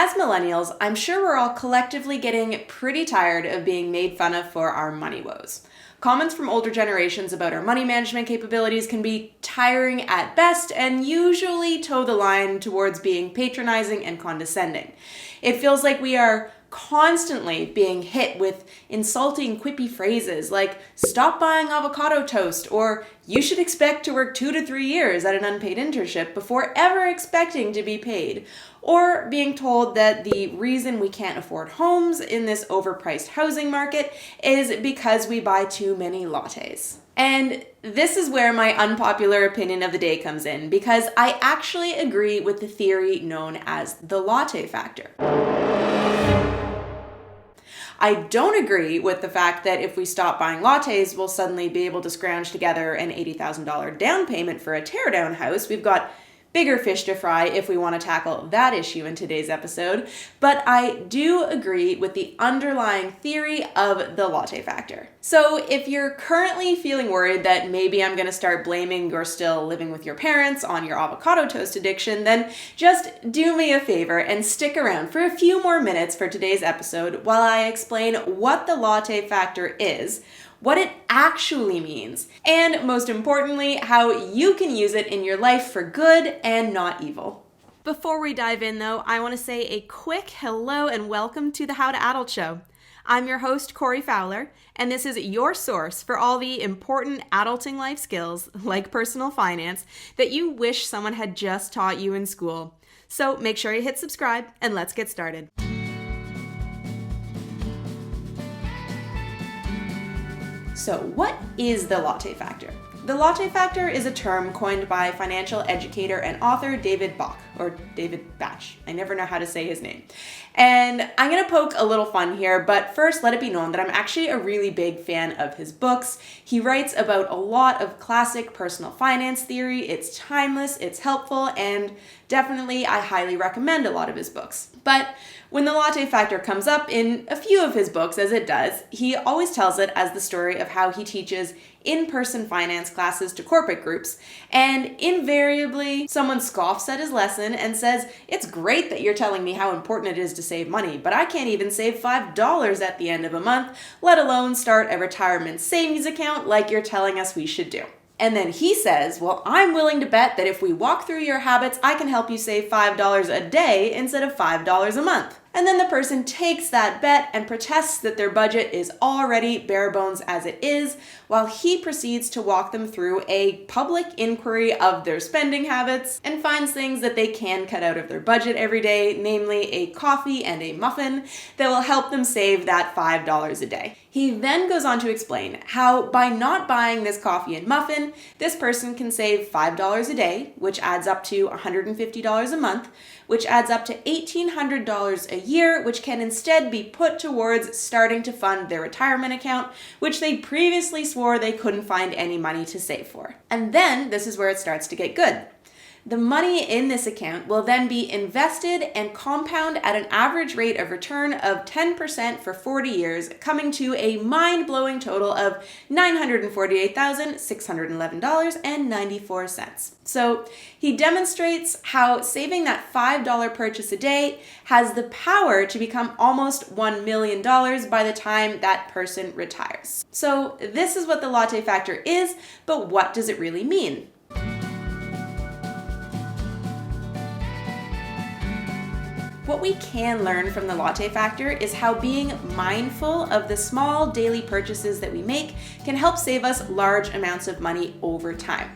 As millennials, I'm sure we're all collectively getting pretty tired of being made fun of for our money woes. Comments from older generations about our money management capabilities can be tiring at best and usually toe the line towards being patronizing and condescending. It feels like we are constantly being hit with insulting, quippy phrases like, stop buying avocado toast, or you should expect to work 2 to 3 years at an unpaid internship before ever expecting to be paid, or being told that the reason we can't afford homes in this overpriced housing market is because we buy too many lattes. And this is where my unpopular opinion of the day comes in, because I actually agree with the theory known as the latte factor. I don't agree with the fact that if we stop buying lattes, we'll suddenly be able to scrounge together an $80,000 down payment for a teardown house. We've got bigger fish to fry if we want to tackle that issue in today's episode, but I do agree with the underlying theory of the latte factor. So if you're currently feeling worried that maybe I'm going to start blaming you're still living with your parents on your avocado toast addiction, then just do me a favor and stick around for a few more minutes for today's episode while I explain what the latte factor is, what it actually means, and most importantly, how you can use it in your life for good and not evil. Before we dive in though, I want to say a quick hello and welcome to the How to Adult Show. I'm your host, Corey Fowler, and this is your source for all the important adulting life skills, like personal finance, that you wish someone had just taught you in school. So make sure you hit subscribe and let's get started. So what is the latte factor? The latte factor is a term coined by financial educator and author David Bach, or David Bach. I never know how to say his name. And I'm going to poke a little fun here, but first let it be known that I'm actually a really big fan of his books. He writes about a lot of classic personal finance theory. It's timeless, it's helpful, and definitely I highly recommend a lot of his books. But when the latte factor comes up in a few of his books, as it does, he always tells it as the story of how he teaches in-person finance classes to corporate groups, and invariably someone scoffs at his lesson and says, it's great that you're telling me how important it is to save money, but I can't even save $5 at the end of a month, let alone start a retirement savings account like you're telling us we should do. And then he says, well, I'm willing to bet that if we walk through your habits, I can help you save $5 a day instead of $5 a month. And then the person takes that bet and protests that their budget is already bare bones as it is, while he proceeds to walk them through a public inquiry of their spending habits and finds things that they can cut out of their budget every day, namely a coffee and a muffin, that will help them save that $5 a day. He then goes on to explain how by not buying this coffee and muffin, this person can save $5 a day, which adds up to $150 a month, which adds up to $1,800 a year, which can instead be put towards starting to fund their retirement account, which they previously swore they couldn't find any money to save for. And then this is where it starts to get good. The money in this account will then be invested and compound at an average rate of return of 10% for 40 years, coming to a mind-blowing total of $948,611.94. So he demonstrates how saving that $5 purchase a day has the power to become almost $1 million by the time that person retires. So this is what the latte factor is, but what does it really mean? What we can learn from the latte factor is how being mindful of the small daily purchases that we make can help save us large amounts of money over time.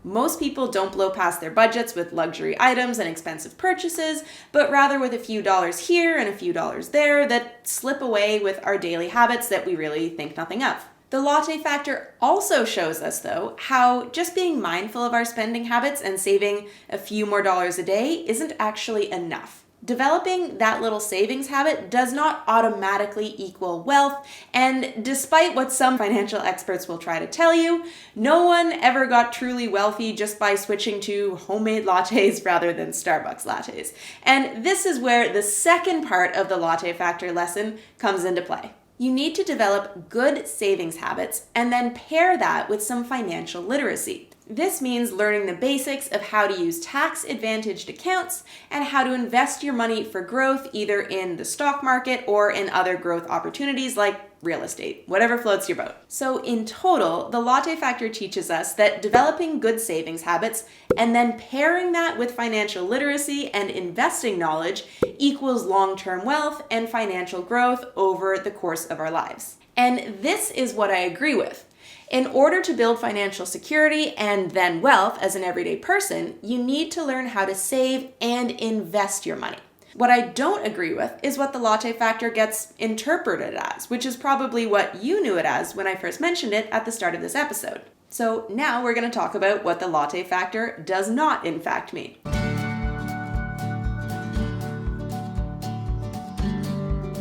Most people don't blow past their budgets with luxury items and expensive purchases, but rather with a few dollars here and a few dollars there that slip away with our daily habits that we really think nothing of. The latte factor also shows us, though, how just being mindful of our spending habits and saving a few more dollars a day isn't actually enough. Developing that little savings habit does not automatically equal wealth, and despite what some financial experts will try to tell you, no one ever got truly wealthy just by switching to homemade lattes rather than Starbucks lattes. And this is where the second part of the latte factor lesson comes into play. You need to develop good savings habits and then pair that with some financial literacy. This means learning the basics of how to use tax-advantaged accounts and how to invest your money for growth either in the stock market or in other growth opportunities like real estate, whatever floats your boat. So in total, the Latte Factor teaches us that developing good savings habits and then pairing that with financial literacy and investing knowledge equals long-term wealth and financial growth over the course of our lives. And this is what I agree with. In order to build financial security and then wealth as an everyday person, you need to learn how to save and invest your money. What I don't agree with is what the Latte Factor gets interpreted as, which is probably what you knew it as when I first mentioned it at the start of this episode. So now we're going to talk about what the Latte Factor does not in fact mean.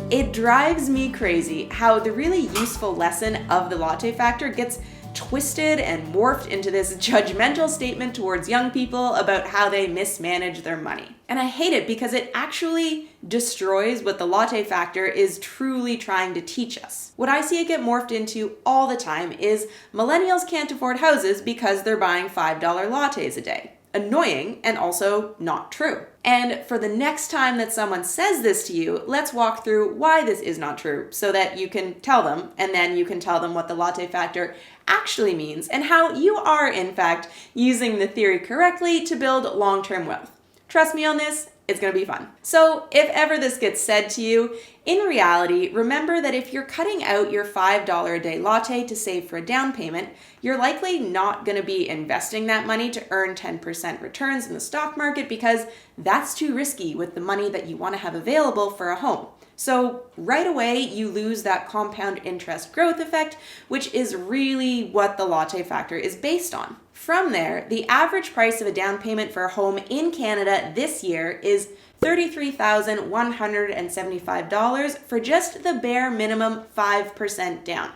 It drives me crazy how the really useful lesson of the Latte Factor gets twisted and morphed into this judgmental statement towards young people about how they mismanage their money. And I hate it because it actually destroys what the Latte Factor is truly trying to teach us. What I see it get morphed into all the time is millennials can't afford houses because they're buying $5 lattes a day. Annoying and also not true. And for the next time that someone says this to you, let's walk through why this is not true so that you can tell them, and then you can tell them what the Latte Factor actually means and how you are, in fact, using the theory correctly to build long-term wealth. Trust me on this, it's going to be fun. So if ever this gets said to you, in reality, remember that if you're cutting out your $5 a day latte to save for a down payment, you're likely not going to be investing that money to earn 10% returns in the stock market because that's too risky with the money that you want to have available for a home. So right away, you lose that compound interest growth effect, which is really what the Latte Factor is based on. From there, the average price of a down payment for a home in Canada this year is $33,175 for just the bare minimum 5% down.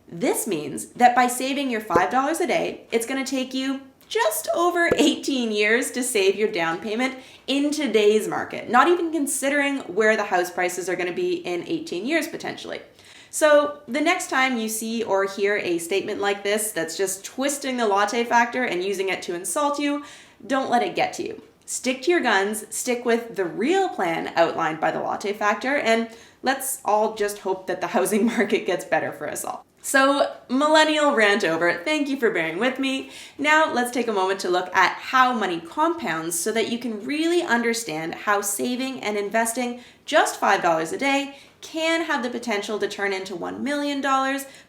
This means that by saving your $5 a day, it's going to take you just over 18 years to save your down payment in today's market, not even considering where the house prices are going to be in 18 years potentially. So the next time you see or hear a statement like this that's just twisting the Latte Factor and using it to insult you, don't let it get to you. Stick to your guns, stick with the real plan outlined by the Latte Factor, and let's all just hope that the housing market gets better for us all. So, millennial rant over. Thank you for bearing with me. Now, let's take a moment to look at how money compounds so that you can really understand how saving and investing just $5 a day can have the potential to turn into $1 million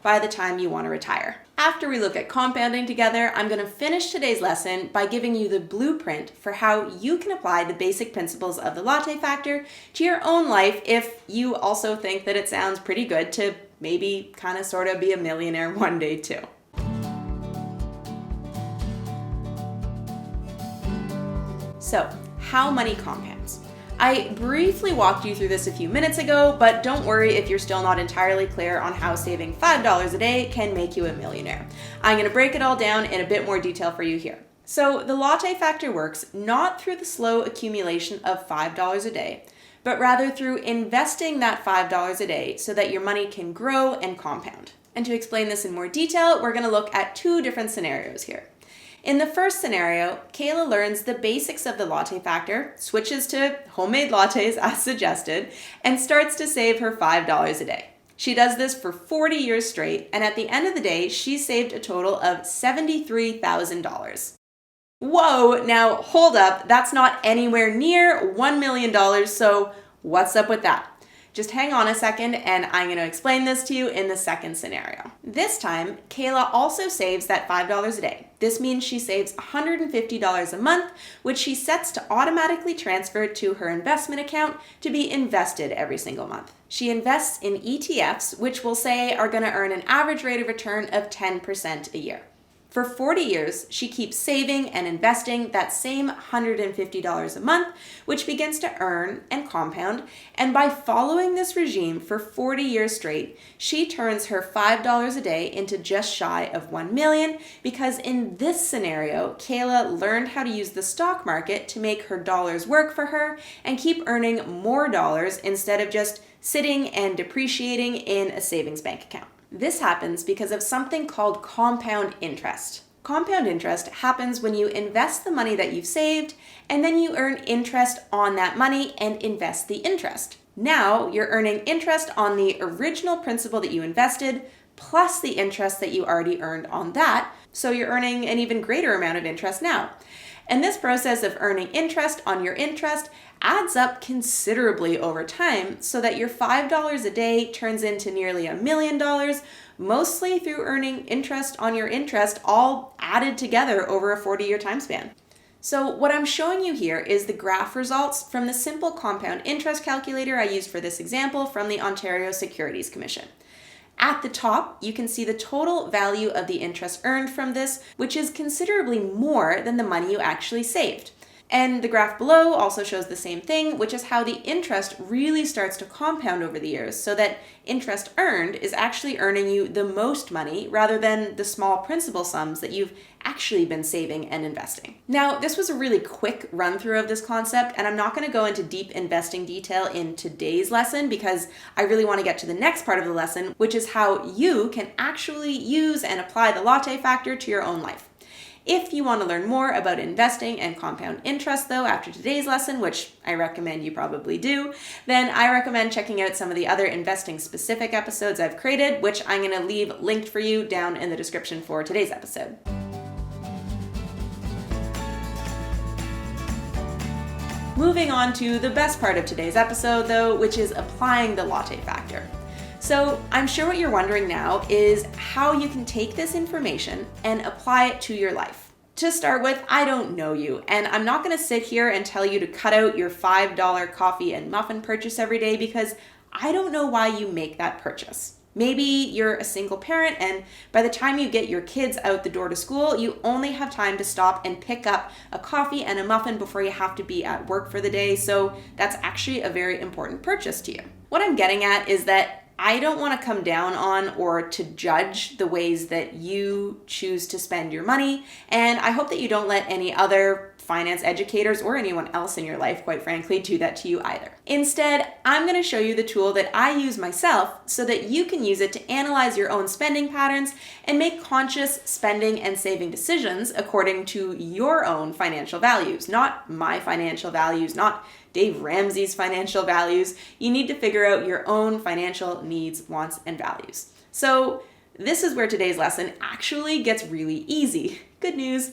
by the time you want to retire. After we look at compounding together, I'm going to finish today's lesson by giving you the blueprint for how you can apply the basic principles of the Latte Factor to your own life if you also think that it sounds pretty good to maybe kind of sort of be a millionaire one day too. So, how money compounds. I briefly walked you through this a few minutes ago, but don't worry if you're still not entirely clear on how saving $5 a day can make you a millionaire. I'm going to break it all down in a bit more detail for you here. So, the Latte Factor works not through the slow accumulation of $5 a day, but rather through investing that $5 a day so that your money can grow and compound. And to explain this in more detail, we're going to look at two different scenarios here. In the first scenario, Kayla learns the basics of the Latte Factor, switches to homemade lattes as suggested, and starts to save her $5 a day. She does this for 40 years straight, and at the end of the day, she saved a total of $73,000. Whoa, now hold up, that's not anywhere near $1 million, so what's up with that? Just hang on a second and I'm going to explain this to you in the second scenario. This time, Kayla also saves that $5 a day. This means she saves $150 a month, which she sets to automatically transfer to her investment account to be invested every single month. She invests in ETFs, which we'll say are going to earn an average rate of return of 10% a year. For 40 years, she keeps saving and investing that same $150 a month, which begins to earn and compound. And by following this regime for 40 years straight, she turns her $5 a day into just shy of $1 million because in this scenario, Kayla learned how to use the stock market to make her dollars work for her and keep earning more dollars instead of just sitting and depreciating in a savings bank account. This happens because of something called compound interest. Compound interest happens when you invest the money that you've saved and then you earn interest on that money and invest the interest. Now you're earning interest on the original principal that you invested plus the interest that you already earned on that. So you're earning an even greater amount of interest now. And this process of earning interest on your interest adds up considerably over time so that your $5 a day turns into nearly $1 million, mostly through earning interest on your interest, all added together over a 40-year time span. So what I'm showing you here is the graph results from the simple compound interest calculator I used for this example from the Ontario Securities Commission. At the top, you can see the total value of the interest earned from this, which is considerably more than the money you actually saved. And the graph below also shows the same thing, which is how the interest really starts to compound over the years, so that interest earned is actually earning you the most money rather than the small principal sums that you've actually been saving and investing. Now, this was a really quick run through of this concept, and I'm not going to go into deep investing detail in today's lesson because I really want to get to the next part of the lesson, which is how you can actually use and apply the Latte factor to your own life. If you want to learn more about investing and compound interest, though, after today's lesson, which I recommend you probably do, then I recommend checking out some of the other investing-specific episodes I've created, which I'm going to leave linked for you down in the description for today's episode. Moving on to the best part of today's episode, though, which is applying the Latte factor. So I'm sure what you're wondering now is how you can take this information and apply it to your life. To start with, I don't know you, and I'm not going to sit here and tell you to cut out your $5 coffee and muffin purchase every day because I don't know why you make that purchase. Maybe you're a single parent and by the time you get your kids out the door to school, you only have time to stop and pick up a coffee and a muffin before you have to be at work for the day, so that's actually a very important purchase to you. What I'm getting at is that I don't want to come down on or to judge the ways that you choose to spend your money, and I hope that you don't let any other finance educators or anyone else in your life, quite frankly, do that to you either. Instead, I'm going to show you the tool that I use myself so that you can use it to analyze your own spending patterns and make conscious spending and saving decisions according to your own financial values, not my financial values, not Dave Ramsey's financial values. You need to figure out your own financial needs, wants, and values. So this is where today's lesson actually gets really easy. Good news.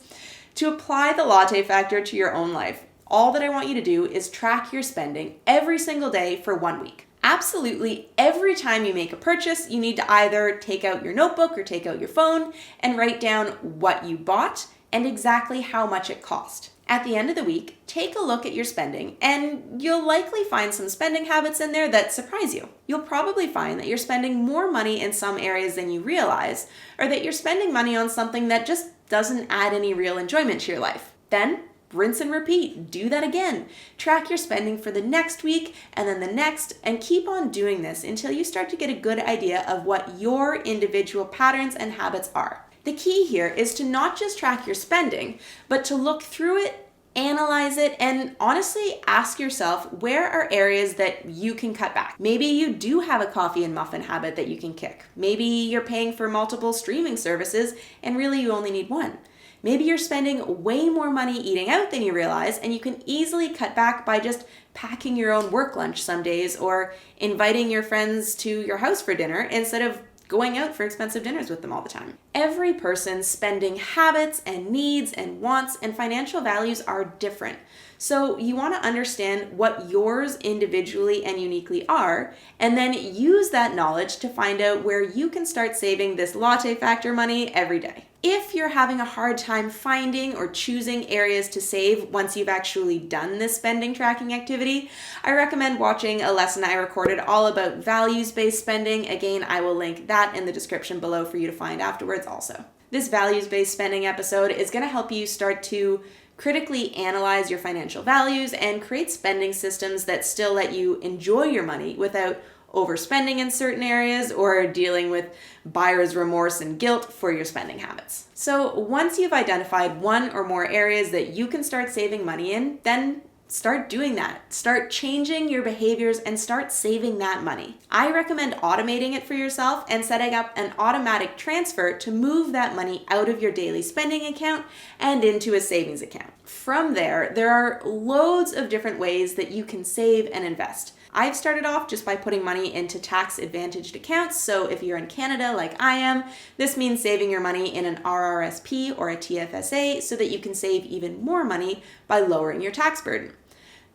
To apply the Latte factor to your own life, all that I want you to do is track your spending every single day for 1 week. Absolutely every time you make a purchase, you need to either take out your notebook or take out your phone and write down what you bought and exactly how much it cost. At the end of the week, take a look at your spending and you'll likely find some spending habits in there that surprise you. You'll probably find that you're spending more money in some areas than you realize, or that you're spending money on something that just doesn't add any real enjoyment to your life. Then, rinse and repeat. Do that again. Track your spending for the next week and then the next, and keep on doing this until you start to get a good idea of what your individual patterns and habits are. The key here is to not just track your spending, but to look through it, analyze it, and honestly ask yourself, where are areas that you can cut back? Maybe you do have a coffee and muffin habit that you can kick. Maybe you're paying for multiple streaming services and really you only need one. Maybe you're spending way more money eating out than you realize, and you can easily cut back by just packing your own work lunch some days or inviting your friends to your house for dinner instead of going out for expensive dinners with them all the time. Every person's spending habits and needs and wants and financial values are different. So you want to understand what yours individually and uniquely are, and then use that knowledge to find out where you can start saving this Latte factor money every day. If you're having a hard time finding or choosing areas to save once you've actually done this spending tracking activity, I recommend watching a lesson I recorded all about values-based spending. Again, I will link that in the description below for you to find afterwards also. This values-based spending episode is going to help you start to critically analyze your financial values and create spending systems that still let you enjoy your money without overspending in certain areas or dealing with buyer's remorse and guilt for your spending habits. So once you've identified one or more areas that you can start saving money in, then Start doing that. Start changing your behaviors and start saving that money. I recommend automating it for yourself and setting up an automatic transfer to move that money out of your daily spending account and into a savings account. From there are loads of different ways that you can save and invest. I've started off just by putting money into tax-advantaged accounts. So if you're in Canada like I am, this means saving your money in an RRSP or a TFSA so that you can save even more money by lowering your tax burden.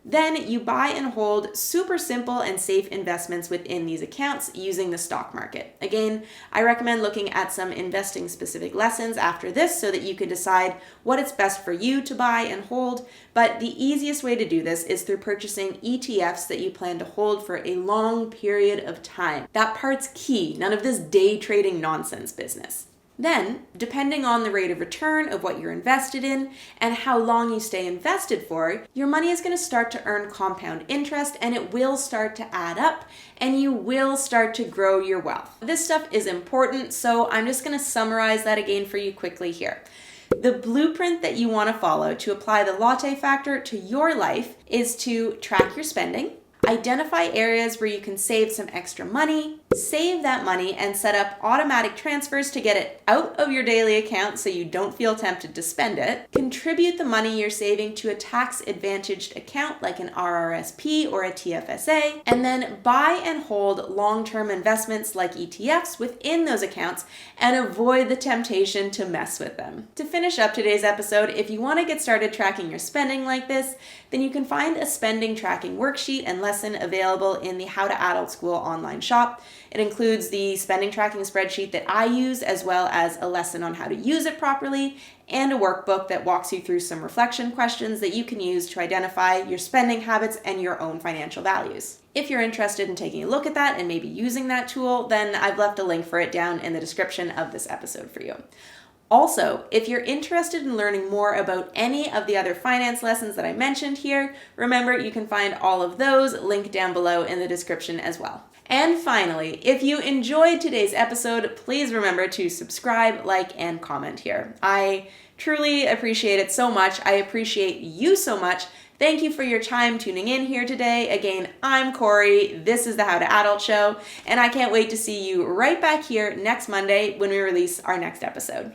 Then you buy and hold super simple and safe investments within these accounts using the stock market. Again, I recommend looking at some investing specific lessons after this so that you can decide what it's best for you to buy and hold. But the easiest way to do this is through purchasing ETFs that you plan to hold for a long period of time. That part's key, none of this day trading nonsense business. Then, depending on the rate of return of what you're invested in and how long you stay invested for, your money is going to start to earn compound interest and it will start to add up and you will start to grow your wealth. This stuff is important, so I'm just going to summarize that again for you quickly here. The blueprint that you want to follow to apply the Latte factor to your life is to track your spending, identify areas where you can save some extra money, save that money and set up automatic transfers to get it out of your daily account so you don't feel tempted to spend it, contribute the money you're saving to a tax-advantaged account like an RRSP or a TFSA, and then buy and hold long-term investments like ETFs within those accounts and avoid the temptation to mess with them. To finish up today's episode, if you want to get started tracking your spending like this, then you can find a spending tracking worksheet and lesson available in the How to Adult School online shop. It includes the spending tracking spreadsheet that I use, as well as a lesson on how to use it properly, and a workbook that walks you through some reflection questions that you can use to identify your spending habits and your own financial values. If you're interested in taking a look at that and maybe using that tool, then I've left a link for it down in the description of this episode for you. Also, if you're interested in learning more about any of the other finance lessons that I mentioned here, remember you can find all of those linked down below in the description as well. And finally, if you enjoyed today's episode, please remember to subscribe, like, and comment here. I truly appreciate it so much. I appreciate you so much. Thank you for your time tuning in here today. Again, I'm Corey. This is the How to Adult Show, and I can't wait to see you right back here next Monday when we release our next episode.